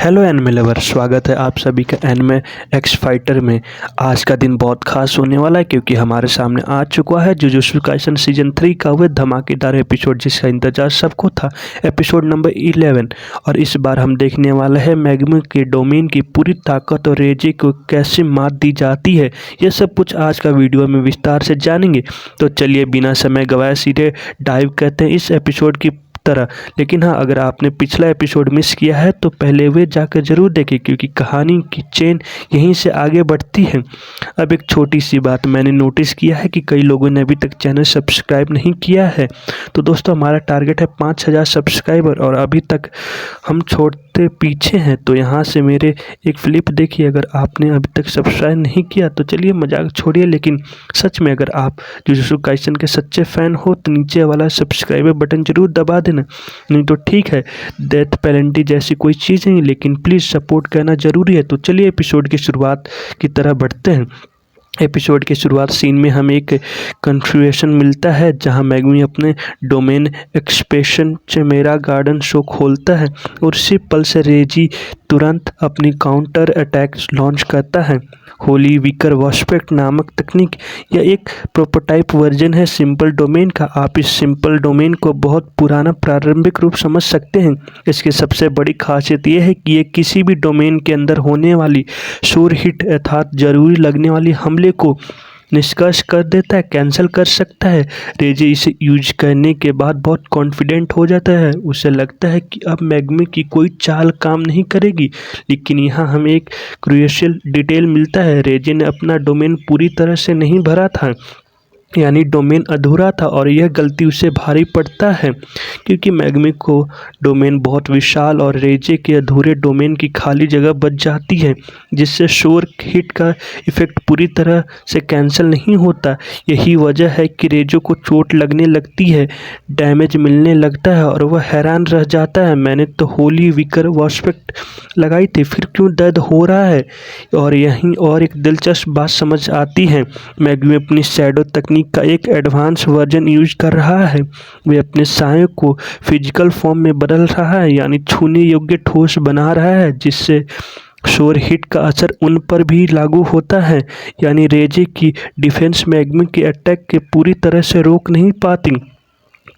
Hello anime lover, स्वागत है आप सभी का एनिमे एक्स फाइटर में। आज का दिन बहुत खास होने वाला है क्योंकि हमारे सामने आ चुका है जुजुत्सु काइसन सीजन 3 का वह धमाकेदार एपिसोड जिसका इंतजार सबको था, एपिसोड नंबर 11। और इस बार हम देखने वाले हैं मैगमी के डोमेन की पूरी ताकत और रेजे को कैसे मात दी जाती है। यह सब कुछ आज का वीडियो में विस्तार से जानेंगे। तो चलिए बिना समय गवाए सीधे डाइव करते हैं इस एपिसोड की तरह। लेकिन हाँ, अगर आपने पिछला एपिसोड मिस किया है तो पहले वे जाकर जरूर देखें क्योंकि कहानी की चेन यहीं से आगे बढ़ती है। अब एक छोटी सी बात मैंने नोटिस किया है कि कई लोगों ने अभी तक चैनल सब्सक्राइब नहीं किया है। तो दोस्तों, हमारा टारगेट है 5000 सब्सक्राइबर और अभी तक हम छोड़ते पीछे हैं। तो यहाँ से मेरे एक फ्लिप देखिए, अगर आपने अभी तक सब्सक्राइब नहीं किया तो चलिए मजाक छोड़िए, लेकिन सच में अगर आप जुजुत्सु काइसन के सच्चे फैन हो तो नीचे वाला सब्सक्राइबर बटन जरूर दबा देना। नहीं तो ठीक है, डेथ पेनल्टी जैसी कोई चीज़ नहीं, लेकिन प्लीज़ सपोर्ट करना जरूरी है। तो चलिए एपिसोड की शुरुआत की तरह बढ़ते हैं। एपिसोड के शुरुआत सीन में हमें एक कन्फ्यूएशन मिलता है जहां मैगमी अपने डोमेन एक्सपेशन चमेरा गार्डन शो खोलता है और उसी पल से रेजी तुरंत अपनी काउंटर अटैक लॉन्च करता है। होली विकर वॉस्पेक्ट नामक तकनीक यह एक प्रोटोटाइप वर्जन है सिंपल डोमेन का। आप इस सिंपल डोमेन को बहुत पुराना प्रारंभिक रूप समझ सकते हैं। इसकी सबसे बड़ी खासियत यह है कि ये किसी भी डोमेन के अंदर होने वाली शोर हिट अर्थात जरूरी लगने वाली हमले को निष्कर्ष कर देता है, कैंसिल कर सकता है। रेजे इसे यूज करने के बाद बहुत कॉन्फिडेंट हो जाता है। उसे लगता है कि अब मैगमी की कोई चाल काम नहीं करेगी। लेकिन यहाँ हमें एक क्रूशियल डिटेल मिलता है, रेजे ने अपना डोमेन पूरी तरह से नहीं भरा था, यानी डोमेन अधूरा था और यह गलती उसे भारी पड़ता है क्योंकि मैगमी को डोमेन बहुत विशाल और रेजे के अधूरे डोमेन की खाली जगह बच जाती है, जिससे शोर हिट का इफेक्ट पूरी तरह से कैंसिल नहीं होता। यही वजह है कि रेजो को चोट लगने लगती है, डैमेज मिलने लगता है और वह हैरान रह जाता है। मैंने तो होली विकर वॉस्पेक्ट लगाई थी, फिर क्यों दर्द हो रहा है? और यहीं और एक दिलचस्प बात समझ आती है, मैगमी अपनी शैडो तकनीक का एक एडवांस वर्जन यूज कर रहा है। वे अपने सायों को फिजिकल फॉर्म में बदल रहा है, यानी छूने योग्य ठोस बना रहा है, जिससे शोर हिट का असर उन पर भी लागू होता है। यानी रेजे की डिफेंस मैगमी के अटैक के पूरी तरह से रोक नहीं पाती।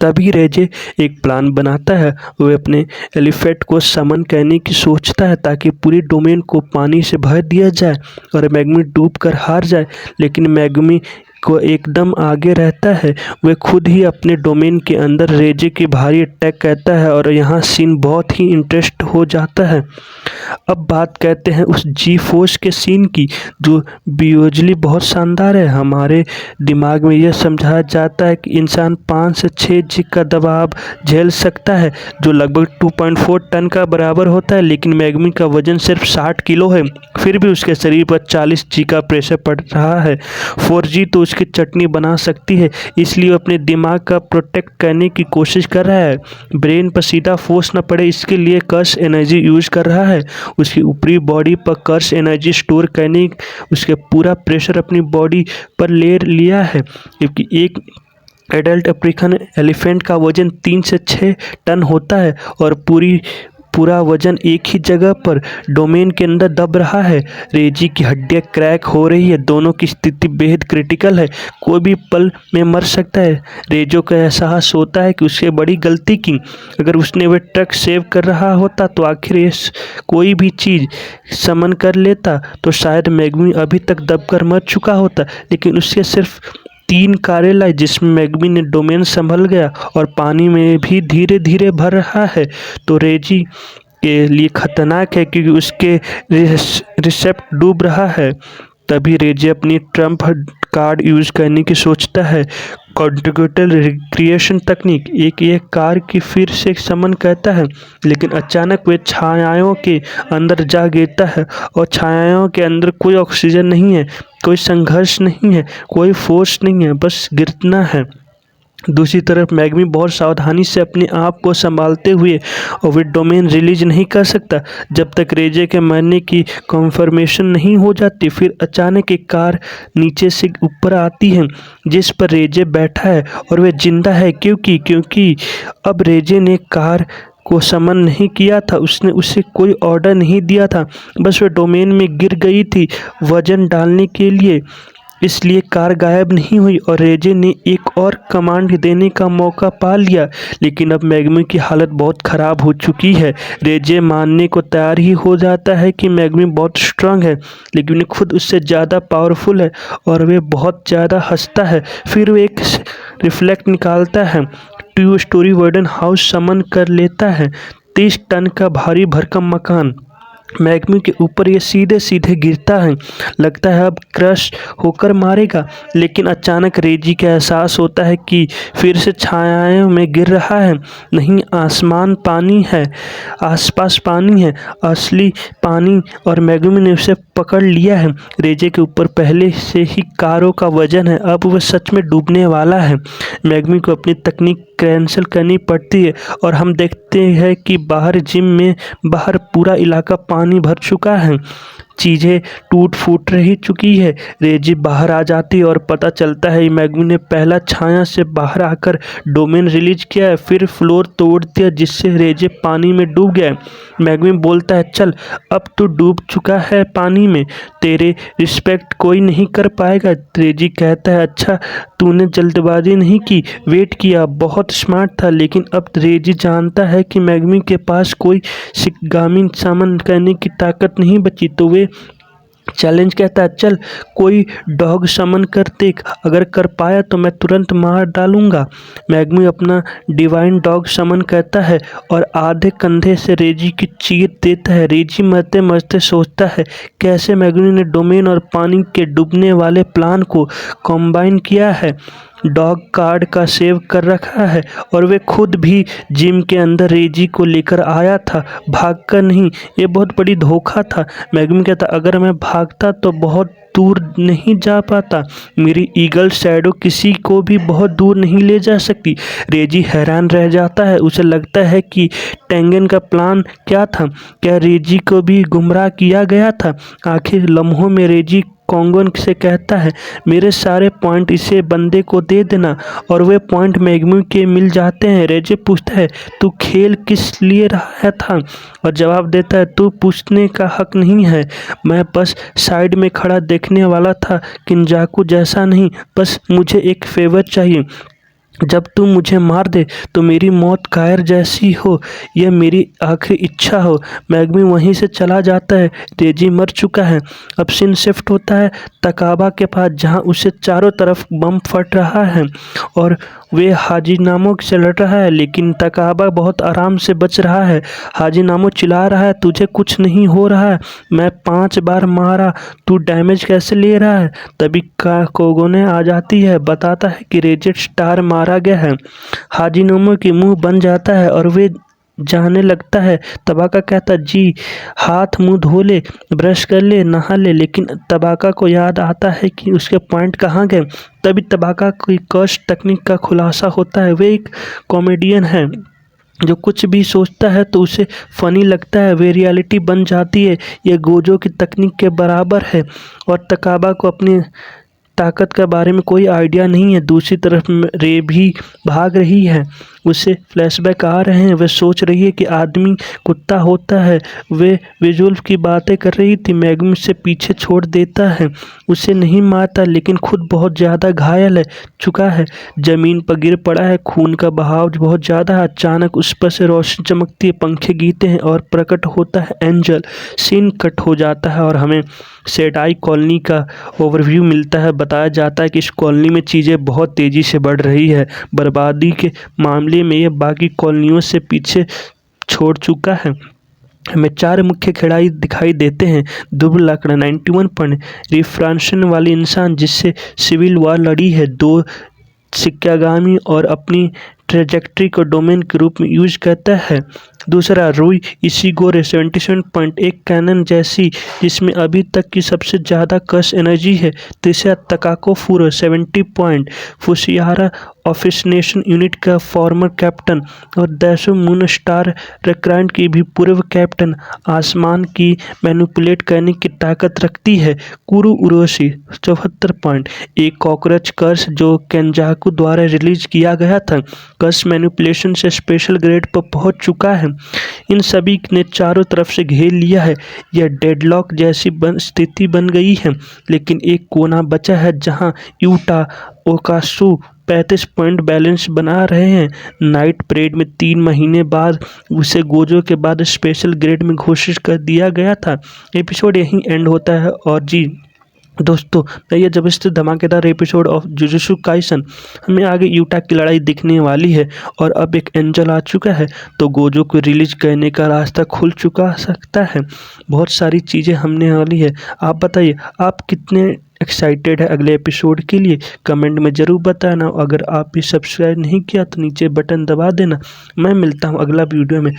तभी रेजे एक प्लान बनाता है। वह अपने एलिफेंट को समन करने की सोचता है ताकि पूरी डोमेन को पानी से भर दिया जाए और मैगमी डूब कर हार जाए। लेकिन मैगमी को एकदम आगे रहता है। वह खुद ही अपने डोमेन के अंदर रेजे के भारी अटैक करता है और यहाँ सीन बहुत ही इंटरेस्ट हो जाता है। अब बात करते हैं उस जी फोर्स के सीन की, जो विजुअली बहुत शानदार है। हमारे दिमाग में यह समझाया जाता है कि इंसान 5 से 6 जी का दबाव झेल सकता है, जो लगभग 2.4 टन का बराबर होता है। लेकिन मैगमी का वजन सिर्फ 60 किलो है, फिर भी उसके शरीर पर 40 जी का प्रेशर पड़ रहा है। 4G तो उसकी चटनी बना सकती है, इसलिए अपने दिमाग का प्रोटेक्ट करने की कोशिश कर रहा है। ब्रेन पर सीधा फोर्स न पड़े इसके लिए कर्स एनर्जी यूज कर रहा है। उसकी ऊपरी बॉडी पर कर्स एनर्जी स्टोर करने उसके पूरा प्रेशर अपनी बॉडी पर ले लिया है, क्योंकि एक एडल्ट अफ्रीकन एलिफेंट का वजन 3 से 6 टन होता है और पूरा वजन एक ही जगह पर डोमेन के अंदर दब रहा है। रेजी की हड्डियां क्रैक हो रही है, दोनों की स्थिति बेहद क्रिटिकल है, कोई भी पल में मर सकता है। रेजो का एहसास होता है कि उससे बड़ी गलती की। अगर उसने वह ट्रक सेव कर रहा होता तो आखिर ये कोई भी चीज़ समन कर लेता तो शायद मैगमी अभी तक दबकर मर चुका होता। लेकिन उसके सिर्फ 3 कारें लाई जिसमें मैगमी ने डोमेन संभल गया और पानी में भी धीरे धीरे भर रहा है। तो रेजी के लिए खतरनाक है क्योंकि उसके रिसेप्ट डूब रहा है। तभी रेजी अपनी ट्रम्प कार्ड यूज करने की सोचता है, कॉन्टिग्यूटल रिक्रिएशन तकनीक। एक कार की फिर से समन करता है, लेकिन अचानक वे छायाओं के अंदर जा गिरता है और छायाओं के अंदर कोई ऑक्सीजन नहीं है, कोई संघर्ष नहीं है, कोई फोर्स नहीं है, बस गिरना है। दूसरी तरफ मैगमी बहुत सावधानी से अपने आप को संभालते हुए और वे डोमेन रिलीज नहीं कर सकता जब तक रेजे के मरने की कन्फर्मेशन नहीं हो जाती। फिर अचानक एक कार नीचे से ऊपर आती है जिस पर रेजे बैठा है और वह जिंदा है क्योंकि अब रेजे ने कार को समन नहीं किया था, उसने उसे कोई ऑर्डर नहीं दिया था, बस वह डोमेन में गिर गई थी वजन डालने के लिए। इसलिए कार गायब नहीं हुई और रेजे ने एक और कमांड देने का मौका पा लिया। लेकिन अब मैगमी की हालत बहुत ख़राब हो चुकी है। रेजे मानने को तैयार ही हो जाता है कि मैगमी बहुत स्ट्रांग है, लेकिन वह खुद उससे ज़्यादा पावरफुल है और वह बहुत ज़्यादा हंसता है। फिर वह एक रिफ्लेक्ट निकालता है, 2 स्टोरी वुडन हाउस समन कर लेता है, 30 टन का भारी भरकम मकान। मैगमी के ऊपर ये सीधे सीधे गिरता है, लगता है अब क्रश होकर मारेगा। लेकिन अचानक रेजी का एहसास होता है कि फिर से छायाओं में गिर रहा है। नहीं, आसमान पानी है, आसपास पानी है, असली पानी, और मैगमी ने उसे पकड़ लिया है। रेजे के ऊपर पहले से ही कारों का वजन है, अब वह सच में डूबने वाला है। मैगमी को अपनी तकनीक कैंसिल करनी पड़ती है और हम देखते हैं कि बाहर जिम में बाहर पूरा इलाका पानी भर चुका है, चीज़ें टूट फूट रही चुकी है। रेजी बाहर आ जाती है और पता चलता है मैगमी ने पहला छाया से बाहर आकर डोमेन रिलीज किया है, फिर फ्लोर तोड़ दिया जिससे रेजे पानी में डूब गया। मैगमी बोलता है, चल अब तू डूब चुका है पानी में, तेरे रिस्पेक्ट कोई नहीं कर पाएगा। रेजी कहता है, अच्छा तूने जल्दबाजी नहीं की, वेट किया, बहुत स्मार्ट था। लेकिन अब रेजी जानता है कि मैगमी के पास कोई शिगामी समन करने की ताकत नहीं बची, तो वे चैलेंज कहता है, चल कोई डॉग समन कर देख, अगर कर पाया तो मैं तुरंत मार डालूंगा। मैगमी अपना डिवाइन डॉग समन करता है और आधे कंधे से रेजी की चीर देता है। रेजी मरते मरते सोचता है कैसे मैगमी ने डोमेन और पानी के डूबने वाले प्लान को कॉम्बाइन किया है। डॉग कार्ड का सेव कर रखा है और वे खुद भी जिम के अंदर रेजी को लेकर आया था, भागकर नहीं। ये बहुत बड़ी धोखा था। मैगमी कहता, अगर मैं भागता तो बहुत दूर नहीं जा पाता, मेरी ईगल शैडो किसी को भी बहुत दूर नहीं ले जा सकती। रेजी हैरान रह जाता है, उसे लगता है कि टेंगन का प्लान क्या था, क्या रेजी को भी गुमराह किया गया था। आखिर लम्हों में रेजी कॉन्गन से कहता है, मेरे सारे पॉइंट इसे बंदे को दे देना, और वे पॉइंट मैगमी के मिल जाते हैं। रेजे पूछता है, तू खेल किस लिए रहा था, और जवाब देता है, तू पूछने का हक नहीं है, मैं बस साइड में खड़ा देखने वाला था, किंजाकू जैसा नहीं, बस मुझे एक फेवर चाहिए, जब तू मुझे मार दे तो मेरी मौत कायर जैसी हो, यह मेरी आखिरी इच्छा हो। मैगमी वहीं से चला जाता है। रेजी मर चुका है। अब सीन शिफ्ट होता है तकाबा के पास, जहां उसे चारों तरफ बम फट रहा है और वे हाजीनामो से लड़ रहा है, लेकिन तकाबा बहुत आराम से बच रहा है। हाजीनामो चिल्ला रहा है, तुझे कुछ नहीं हो रहा है, मैं 5 बार मारा, तू डैमेज कैसे ले रहा है। तभी कोगोने आ जाती है, बताता है कि रेजेट स्टार मारा गया है। हाजीनामो की मुंह बन जाता है और वे जाने लगता है। तबाका कहता, जी हाथ मुंह धो ले, ब्रश कर ले, नहा ले, लेकिन तबाका को याद आता है कि उसके पॉइंट कहाँ गए। तभी तबाका की कर्स तकनीक का खुलासा होता है। वे एक कॉमेडियन है जो कुछ भी सोचता है तो उसे फ़नी लगता है, वे रियलिटी बन जाती है। ये गोजो की तकनीक के बराबर है और तकाबा को अपनी ताकत के बारे में कोई आइडिया नहीं है। दूसरी तरफ रे भी भाग रही है, उसे फ्लैशबैक आ रहे हैं। वह सोच रही है कि आदमी कुत्ता होता है। वे विजुअल्फ की बातें कर रही थी। मैगमी से पीछे छोड़ देता है, उसे नहीं मारता, लेकिन खुद बहुत ज़्यादा घायल है चुका है, ज़मीन पर गिर पड़ा है, खून का बहाव बहुत ज़्यादा है। अचानक उस पर से रोशनी चमकती है, पंखे गीते हैं और प्रकट होता है एंजल। सीन कट हो जाता है और हमें सेडाई कॉलोनी का ओवरव्यू मिलता है। बताया जाता है कि इस कॉलोनी में चीज़ें बहुत तेज़ी से बढ़ रही है। बर्बादी के मामले में ये बाकी कॉलोनियों से पीछे छोड़ चुका है। हमें 4 मुख्य खिलाड़ी दिखाई देते हैं। दुर्बल आंकड़ा 91 पॉइंट, रिफ्रांशन वाली इंसान जिससे सिविल वॉर लड़ी है, 2 सिक्कागामी और अपनी ट्रेजेक्ट्री को डोमेन के रूप में यूज करता है। दूसरा रुई इशिगोरे 77 पॉइंट, एक कैनन जैसी जिसमें अभी तक की सबसे ज़्यादा कर्स एनर्जी है। तीसरा तकाको फूरो 70 पॉइंट, फुशियारा ऑफिसनेशन यूनिट का फॉर्मर कैप्टन और दैशो मून स्टार रेक्रांट की भी पूर्व कैप्टन, आसमान की मैनिपुलेट करने की ताकत रखती है। कुरु उरोशी 74 पॉइंट, एक कॉकरोच कर्स जो केंजाकू द्वारा रिलीज किया गया था। कर्स मैनिपुलेशन से स्पेशल ग्रेड पर पहुंच चुका है। इन सभी ने चारों तरफ से घेर लिया है। यह डेडलॉक जैसी स्थिति बन गई है, लेकिन एक कोना बचा है जहां यूटा ओकासु 35 पॉइंट बैलेंस बना रहे हैं। नाइट परेड में 3 महीने बाद उसे गोजो के बाद स्पेशल ग्रेड में घोषित कर दिया गया था। एपिसोड यहीं एंड होता है। और जी दोस्तों, ये जबरदस्त धमाकेदार एपिसोड ऑफ जुजुत्सु काइसन, हमें आगे यूटा की लड़ाई दिखने वाली है और अब एक एंजल आ चुका है, तो गोजो को रिलीज करने का रास्ता खुल चुका सकता है। बहुत सारी चीज़ें हमने वाली है। आप बताइए, आप कितने एक्साइटेड है अगले एपिसोड के लिए? कमेंट में ज़रूर बताना। अगर आप भी सब्सक्राइब नहीं किया तो नीचे बटन दबा देना। मैं मिलता हूँ अगला वीडियो में।